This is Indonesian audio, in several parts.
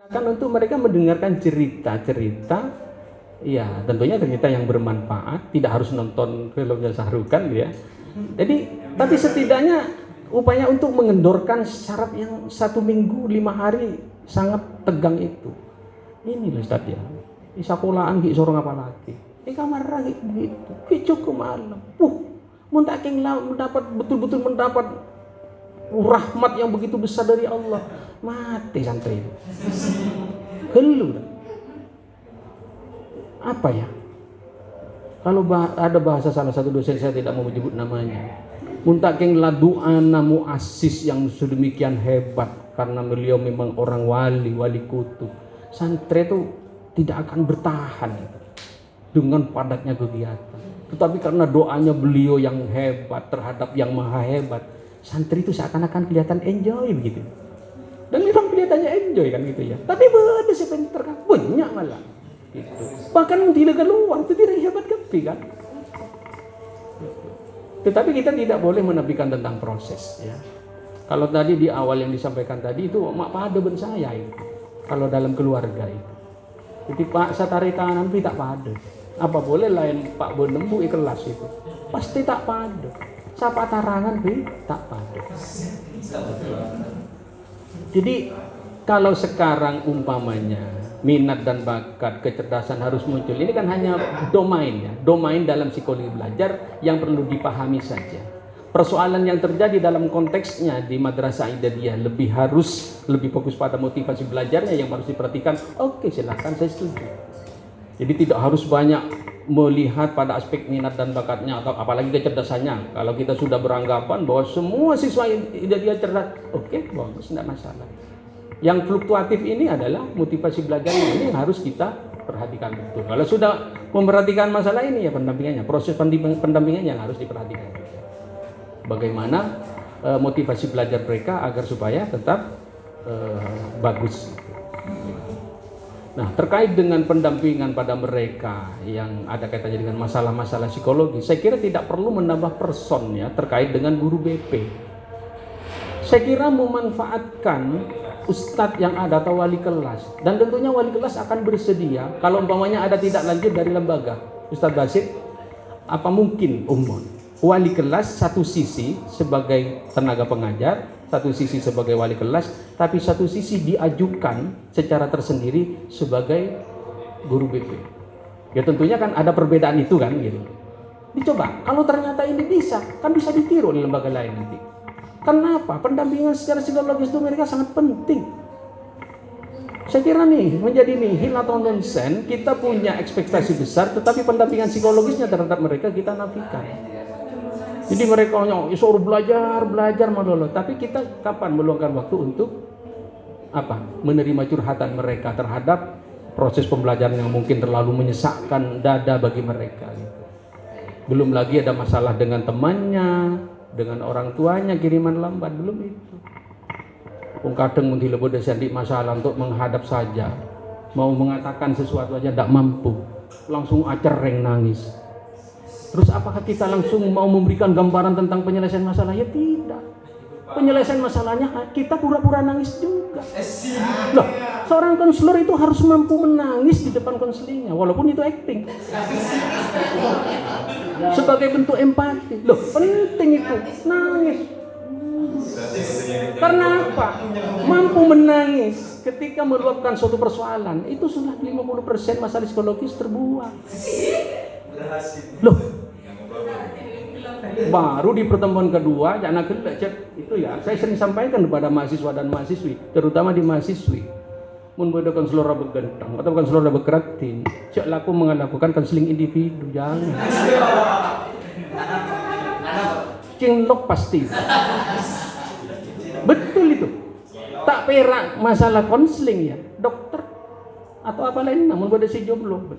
Kan untuk mereka mendengarkan cerita-cerita, ya tentunya cerita yang bermanfaat, tidak harus nonton filmnya Sahrukhan ya. Jadi, tapi setidaknya upaya untuk mengendorkan syarat yang 1 minggu 5 hari sangat tegang itu. Ini loh Ustaz ya, di sekolahan ki sorong apa lagi? Di kamar lagi begitu, ki cukup malam. Muntaking mendapat betul-betul mendapat rahmat yang begitu besar dari Allah. Mati santri itu. Gelu. Apa ya? Kalau ada bahasa salah satu dosen, saya tidak mau menyebut namanya. Muntaking ladu'ana muassis yang sedemikian hebat karena beliau memang orang wali kutub. Santri itu tidak akan bertahan dengan padatnya kegiatan. Tetapi karena doanya beliau yang hebat terhadap yang maha hebat, santri itu seakan-akan kelihatan enjoy begitu. Dan memang kelihatannya enjoy kan gitu ya. Tapi ada si pinter kan, banyak malah. Gitu. Bahkan tidak keluar itu tidak hebat kepi kan. Tetapi kita tidak boleh menafikan tentang proses ya. Kalau tadi di awal yang disampaikan tadi itu mak pada ben saya itu. Kalau dalam keluarga itu. Jadi Pak satari tangan tidak pada. Apa boleh lain Pak Bonembu ikhlas itu. Pasti tak pada. Sapa tarangan tak pada. Jadi kalau sekarang umpamanya minat dan bakat, kecerdasan harus muncul, ini kan hanya domain ya, domain dalam psikologi belajar yang perlu dipahami saja. Persoalan yang terjadi dalam konteksnya di Madrasah Idadiyah lebih fokus pada motivasi belajarnya yang harus diperhatikan. Oke, silakan, saya setuju. Jadi tidak harus banyak melihat pada aspek minat dan bakatnya atau apalagi kecerdasannya. Kalau kita sudah beranggapan bahwa semua siswa Idadiyah cerdas, oke, bagus, tidak masalah. Yang fluktuatif ini adalah motivasi belajarnya, ini yang harus kita perhatikan betul. Kalau sudah memperhatikan masalah ini ya pendampingannya, proses pendampingannya yang harus diperhatikan. Bagaimana motivasi belajar mereka agar supaya tetap bagus. Nah, terkait dengan pendampingan pada mereka yang ada kaitannya dengan masalah-masalah psikologi, saya kira tidak perlu menambah person ya terkait dengan guru BP. Saya kira memanfaatkan ustadz yang ada atau wali kelas, dan tentunya wali kelas akan bersedia kalau umpamanya ada tidak lanjut dari lembaga. Ustadz Basit, apa mungkin wali kelas satu sisi sebagai tenaga pengajar, satu sisi sebagai wali kelas, tapi satu sisi diajukan secara tersendiri sebagai guru BP. Ya tentunya kan ada perbedaan itu kan gitu. Dicoba, kalau ternyata ini bisa, kan bisa ditiru di lembaga lain nanti. Kenapa? Pendampingan secara psikologis itu mereka sangat penting. Saya kira nih, menjadi nihil atau nonsen, kita punya ekspektasi besar, tetapi pendampingan psikologisnya terhadap mereka kita nafikan. Jadi mereka suruh belajar melulu, tapi kita kapan meluangkan waktu untuk apa? Menerima curhatan mereka terhadap proses pembelajaran yang mungkin terlalu menyesakkan dada bagi mereka. Belum lagi ada masalah dengan temannya, dengan orang tuanya, kiriman lambat, belum itu. Kadang mungkin lebih desendik masalah untuk menghadap saja, mau mengatakan sesuatu aja tidak mampu, langsung acereng nangis. Terus apakah kita langsung mau memberikan gambaran tentang penyelesaian masalah? Ya tidak. Penyelesaian masalahnya kita pura-pura nangis juga. Loh, seorang konselor itu harus mampu menangis di depan konselingnya, walaupun itu acting. Sebagai bentuk empati. Loh, penting itu nangis. Karena apa? Mampu menangis ketika meluapkan suatu persoalan, itu sudah 50% masalah psikologis terbuang. Loh, baru di pertemuan kedua jangan itu ya, saya sering sampaikan kepada mahasiswa dan mahasiswi, terutama di mahasiswi, mun bodo konselor begentang atau konselor bekeratin, cek laku melakukan konseling individu, jangan cinlok pasti. Betul itu, tak perak masalah konseling ya, dokter atau apa lain, namun bodo si jomblo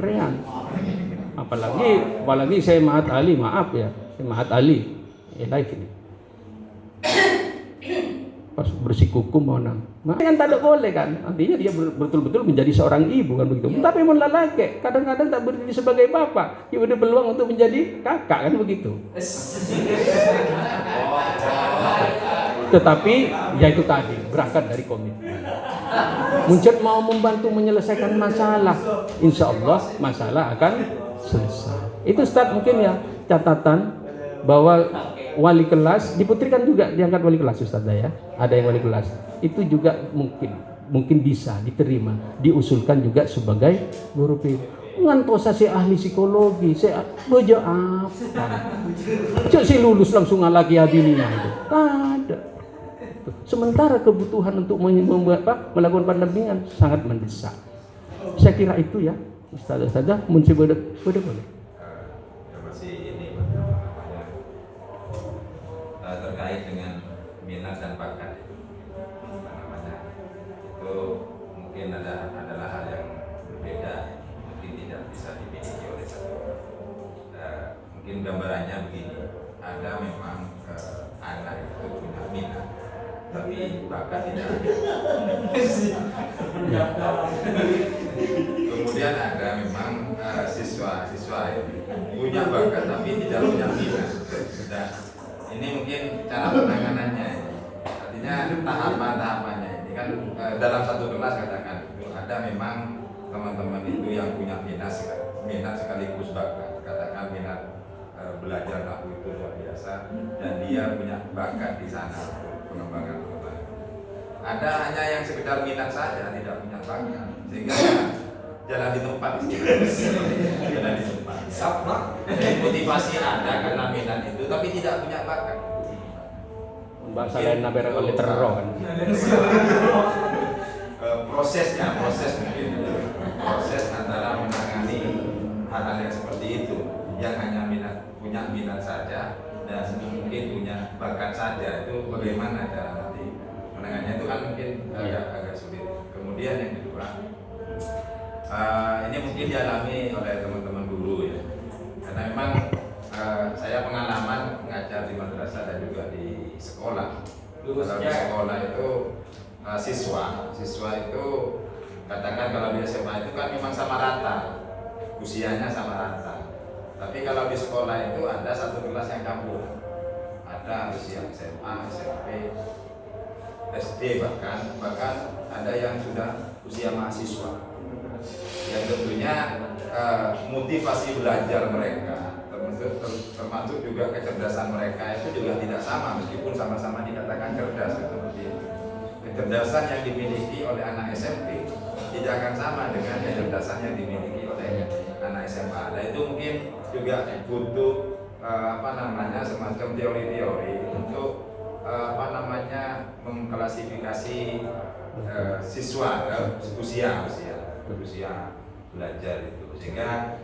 Rian. Apalagi saya Mahat Ali, maaf ya, saya Mahat Ali, live ini. Pas bersikuku mau nang, kan tak boleh kan, artinya dia betul-betul menjadi seorang ibu kan begitu. Tapi melalake, kadang-kadang tak berdiri sebagai bapak, dia ada peluang untuk menjadi kakak kan begitu. Tetapi ya itu tadi, berangkat dari komitmen. Muncul mau membantu menyelesaikan masalah, insya Allah masalah akan selesai. Itu Ustaz mungkin ya catatan bahwa wali kelas diputrikan juga diangkat wali kelas Ustaz ya. Ada yang wali kelas. Itu juga mungkin bisa diterima, diusulkan juga sebagai guru PI. Ngantosa si ahli psikologi, saya bojo apa? Cuk si lulus langsung lagi hadinya itu. Ada. Sementara kebutuhan untuk melakukan pendampingan sangat mendesak. Saya kira itu ya, Ustaz saja mesti boleh. Masih ini terkait dengan minat dan bakat itu mungkin adalah hal yang berbeda, mungkin tidak bisa dimiliki oleh satu orang. Mungkin gambarannya begini, ada memang anak itu punya minat tapi bakat tidak ada. Kemudian ada memang siswa punya bakat tapi tidak punya minat. Dan ini mungkin cara penanganannya. Artinya tahapan-tahapannya ini kan dalam satu kelas katakan itu ada memang teman-teman itu yang punya minat sekaligus bakat. Katakan minat belajar nahu itu luar biasa dan dia punya bakat di sana untuk pengembangan pengetahuan. Ada hanya yang sekedar minat saja, tidak punya bakat, sehingga jalan di tempat jalan di tempat. Jadi motivasi ada karena minat itu, tapi tidak punya bakat. Bahasa lain nabera oleh terro kan. Proses mungkin proses antara menangani hal-hal yang seperti itu, yang hanya punya minat saja dan mungkin punya bakat saja, itu bagaimana cara nanti menangannya itu kan mungkin agak sulit. Kemudian yang kedua, ini mungkin dialami oleh teman-teman guru ya, karena memang saya pengalaman mengajar di madrasah dan juga di sekolah. Kalau di sekolah itu siswa itu katakan kalau di SMA itu kan memang sama rata, usianya sama rata. Tapi kalau di sekolah itu ada satu kelas yang campur, ada usia SMA, SMP, SD bahkan ada yang sudah usia mahasiswa. Yang tentunya motivasi belajar mereka, termasuk juga kecerdasan mereka itu juga tidak sama, meskipun sama-sama dikatakan cerdas seperti itu. Kecerdasan yang dimiliki oleh anak SMP tidak akan sama dengan kecerdasan yang dimiliki oleh anak SMA. Nah itu mungkin juga butuh semacam teori-teori untuk mengklasifikasi siswa usia belajar itu, sehingga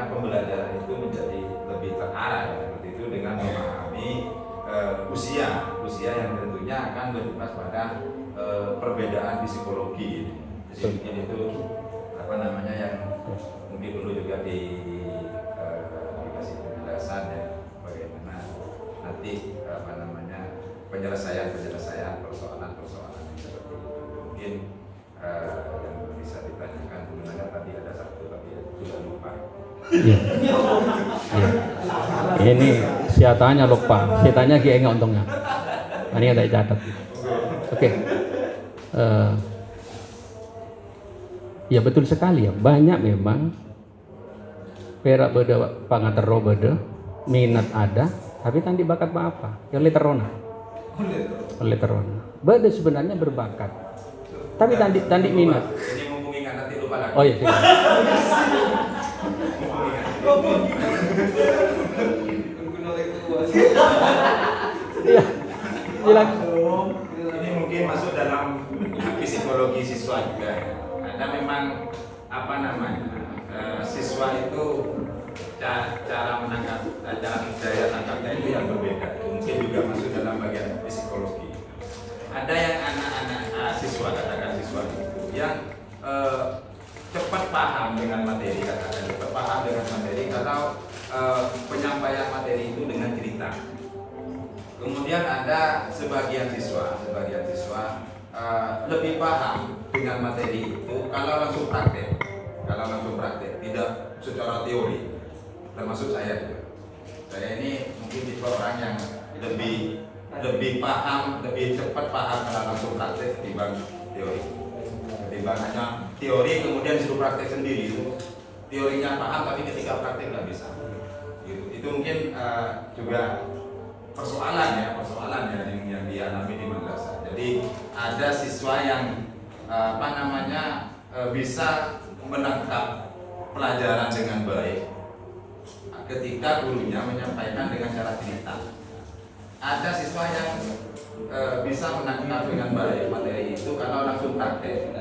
pembelajaran itu menjadi lebih terarah seperti itu dengan memahami usia yang tentunya akan berimbas pada perbedaan psikologi. Jadi mungkin itu yang mungkin perlu juga dikasih penjelasan ya, bagaimana nanti penyelesaian persoalan yang seperti itu. Mungkin yang bisa ditanyakan sebenarnya tadi ada satu tapi sudah lupa. Ya. Ini saya tanya lupa, saya tanya ki enggak untungnya. Ini ada catat. Oke. Ya betul sekali ya, banyak memang perak beda pangatero beda, minat ada, tapi tadi bakat apa? Yang literona. Beda sebenarnya berbakat. Tapi tadi minat. Ini mumpung ingat nanti lupa lagi. Oh iya. Iya. Ini mungkin masuk dalam psikologi siswa juga. Karena memang siswa itu cara menangkap, cara daya tangkapnya itu yang berbeda. Mungkin juga masuk dalam bagian psikologi. Ada yang anak-anak siswa, katakan siswa itu yang cepat paham dengan materi, kalau penyampaian materi itu dengan cerita. Kemudian ada sebagian siswa lebih paham dengan materi itu kalau langsung praktek, tidak secara teori. Termasuk saya juga. Saya ini mungkin tipe orang yang lebih lebih paham, lebih cepat paham kalau langsung praktek ketimbang teori. Ketimbang hanya teori kemudian disuruh praktek sendiri, itu teorinya paham tapi ketika praktek nggak bisa. Gitu. Itu mungkin juga persoalan ya yang dialami di madrasah. Jadi ada siswa yang bisa menangkap pelajaran dengan baik ketika gurunya menyampaikan dengan cara cerita. Ada siswa yang bisa menangkap dengan baik materi itu kalau langsung praktek.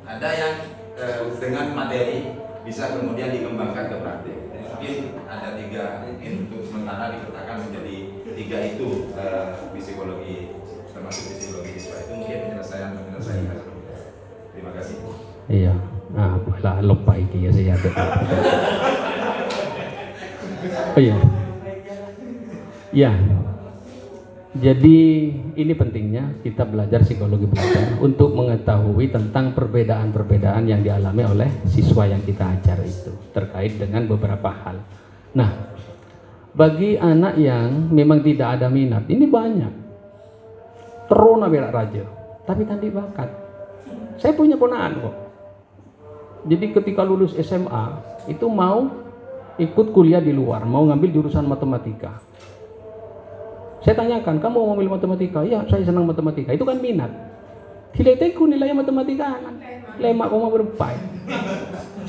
Ada yang dengan materi bisa kemudian dikembangkan ke praktek. Mungkin ada 3, mungkin untuk sementara dipetakan menjadi 3 itu psikologi, termasuk psikologi siswa. Itu mungkin penyelesaian. Terima kasih. Iya. Nah, lah lupa iki ya saya ada. Oh iya. Ya. Jadi ini pentingnya kita belajar psikologi belajar untuk mengetahui tentang perbedaan-perbedaan yang dialami oleh siswa yang kita ajar itu terkait dengan beberapa hal. Nah, bagi anak yang memang tidak ada minat, ini banyak. Terona berak raja, tapi tandi bakat. Saya punya ponakan kok. Jadi ketika lulus SMA itu mau ikut kuliah di luar, mau ngambil jurusan matematika. Saya tanyakan, kamu mau ambil matematika? Ya, saya senang matematika. Itu kan minat. Hileteku nilai matematika kan. 5, berapa?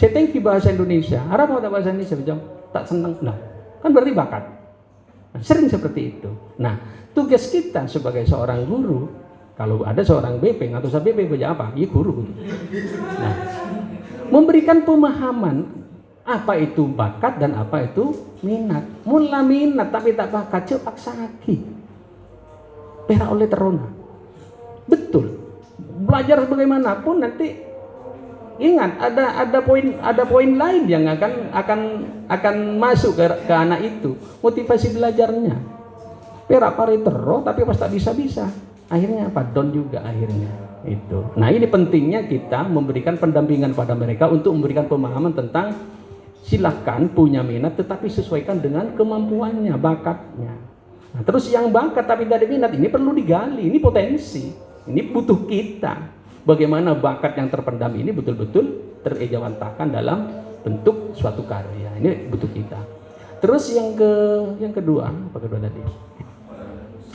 Saya tengki bahasa Indonesia. Harap mau bahasa Indonesia, jam tak senang. Nah, kan berarti bakat. Nah, sering seperti itu. Nah, tugas kita sebagai seorang guru, kalau ada seorang BP, atau saya BP kerja apa? Ya guru. Nah, memberikan pemahaman apa itu bakat dan apa itu minat. Mula minat tapi tak bakat, cek paksa lagi. Perak oleh terona. Betul. Belajar bagaimanapun nanti ingat ada poin lain yang akan masuk ke anak itu. Motivasi belajarnya. Perak pare terus tapi pas tak bisa. Akhirnya apa? Down juga akhirnya. Itu. Nah, ini pentingnya kita memberikan pendampingan pada mereka untuk memberikan pemahaman tentang silakan punya minat tetapi sesuaikan dengan kemampuannya, bakatnya. Nah, terus yang bakat tapi tidak ada minat ini perlu digali, ini potensi, ini butuh kita. Bagaimana bakat yang terpendam ini betul-betul terejawantakan dalam bentuk suatu karya. Ini butuh kita. Terus yang kedua, apa kedua tadi?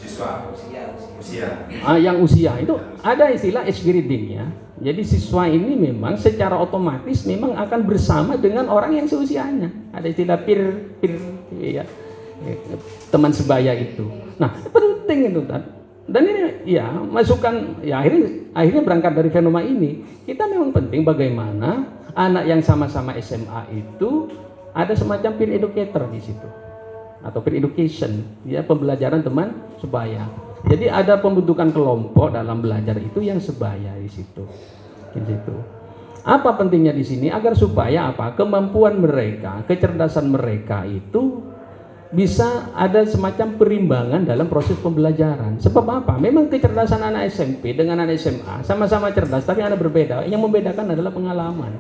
Siswa usia. Yang usia itu ada istilah age grading ya. Jadi siswa ini memang secara otomatis memang akan bersama dengan orang yang seusianya. Ada istilah peer ya, teman sebaya itu. Nah, penting itu kan. Dan ini ya masukan ya akhirnya berangkat dari fenomena ini. Kita memang penting bagaimana anak yang sama-sama SMA itu ada semacam peer educator di situ. Atau peer education, ya pembelajaran teman sebaya. Jadi ada pembentukan kelompok dalam belajar itu yang sebaya di situ. Apa pentingnya di sini agar supaya apa? Kemampuan mereka, kecerdasan mereka itu bisa ada semacam perimbangan dalam proses pembelajaran. Sebab apa? Memang kecerdasan anak SMP dengan anak SMA sama-sama cerdas, tapi ada berbeda. Yang membedakan adalah pengalaman.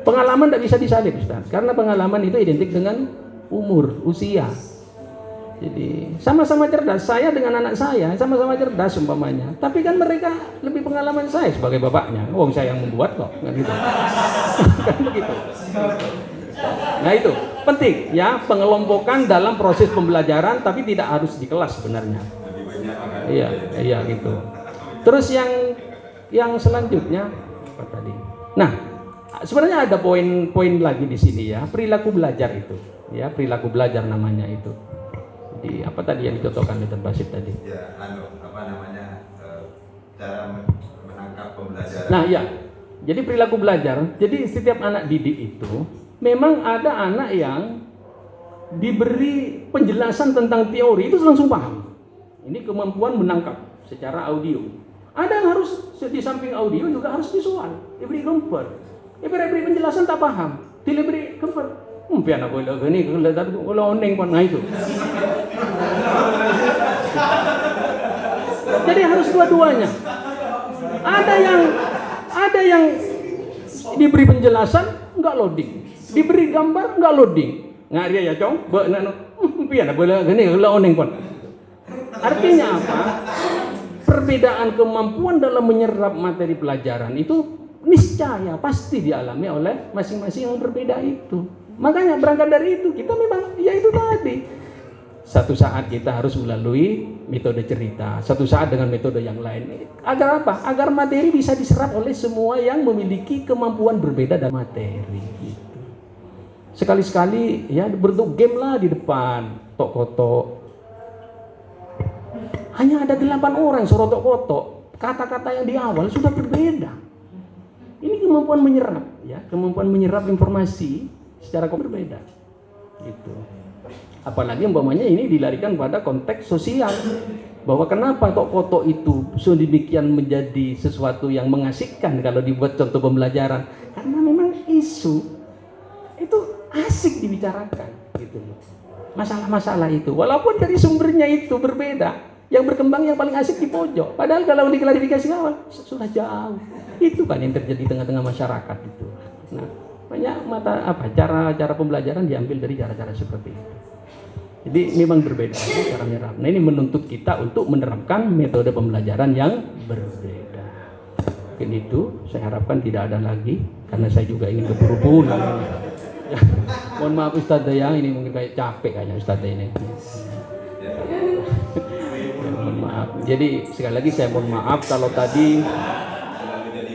Pengalaman tidak bisa disalib, Ustaz, karena pengalaman itu identik dengan umur, usia. Jadi sama-sama cerdas, saya dengan anak saya sama-sama cerdas umpamanya. Tapi kan mereka lebih pengalaman saya sebagai bapaknya. Wong saya yang membuat kok, kan gitu. Kan begitu. Nah itu penting ya, pengelompokan dalam proses pembelajaran, tapi tidak harus di kelas sebenarnya. Iya gitu. Terus yang selanjutnya apa tadi? Nah sebenarnya ada poin lagi di sini ya, perilaku belajar itu. Ya perilaku belajar namanya itu. Di apa tadi yang dicontohkan di Basit tadi? Ya, cara menangkap pembelajaran. Nah, ya. Jadi perilaku belajar. Jadi setiap anak didik itu memang ada anak yang diberi penjelasan tentang teori itu langsung paham. Ini kemampuan menangkap secara audio. Ada yang harus di samping audio juga harus visual. Diberi gambar. Diberi penjelasan tak paham. Diberi gambar. Pian aku gini kalau oneng pun itu. Jadi harus dua-duanya. Ada yang diberi penjelasan enggak loading, diberi gambar enggak loading. Ngari ya cong, pian aku gini kalau oneng pun. Artinya apa? Perbedaan kemampuan dalam menyerap materi pelajaran itu niscaya pasti dialami oleh masing-masing yang berbeda itu. Makanya berangkat dari itu kita memang ya itu tadi. Satu saat kita harus melalui metode cerita, satu saat dengan metode yang lain. Agar apa? Agar materi bisa diserap oleh semua yang memiliki kemampuan berbeda dalam materi. Gitu. Sekali-sekali ya bentuk game lah di depan tok-kotok. Hanya ada 8 orang suruh tok-kotok. Kata-kata yang di awal sudah berbeda. Ini kemampuan menyerap, ya, kemampuan menyerap informasi secara berbeda. Gitu. Apalagi umpamanya ini dilarikan pada konteks sosial, bahwa kenapa tok-kotok itu sedemikian menjadi sesuatu yang mengasihkan kalau dibuat contoh pembelajaran, karena memang isu itu asik dibicarakan, gitu loh. Masalah-masalah itu, walaupun dari sumbernya itu berbeda, yang berkembang yang paling asik di pojok. Padahal kalau diklarifikasi awal sudah jauh. Itu kan yang terjadi di tengah-tengah masyarakat itu. Nah, banyak cara pembelajaran diambil dari cara-cara seperti itu. Jadi memang berbeda cara menyerap. Nah, ini menuntut kita untuk menerapkan metode pembelajaran yang berbeda. Mungkin itu saya harapkan tidak ada lagi karena saya juga ingin keburu pulang. Ya, mohon maaf Ustadz ya, ini mungkin kayak capek kayaknya Ustadz ini. Mohon maaf. Jadi sekali lagi saya mohon maaf kalau tadi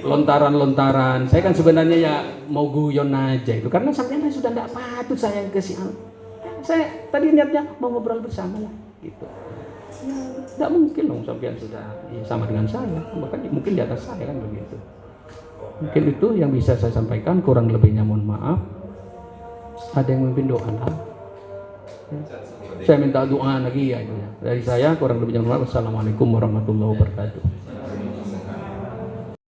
lontaran-lontaran. Saya kan sebenarnya ya mau guyon aja itu karena sampai sudah tidak patut saya kasih. Saya tadi niatnya mau ngobrol bersama lah gitu. Ya, tidak mungkin dong sampean sudah ya, sama dengan saya, bahkan mungkin di atas saya kan begitu. Mungkin itu yang bisa saya sampaikan, kurang lebihnya mohon maaf. Ada yang memimpin doa lah. Ya. Saya minta doa lagi ya. Dari saya kurang lebihnya mohon maaf. Assalamualaikum warahmatullahi wabarakatuh.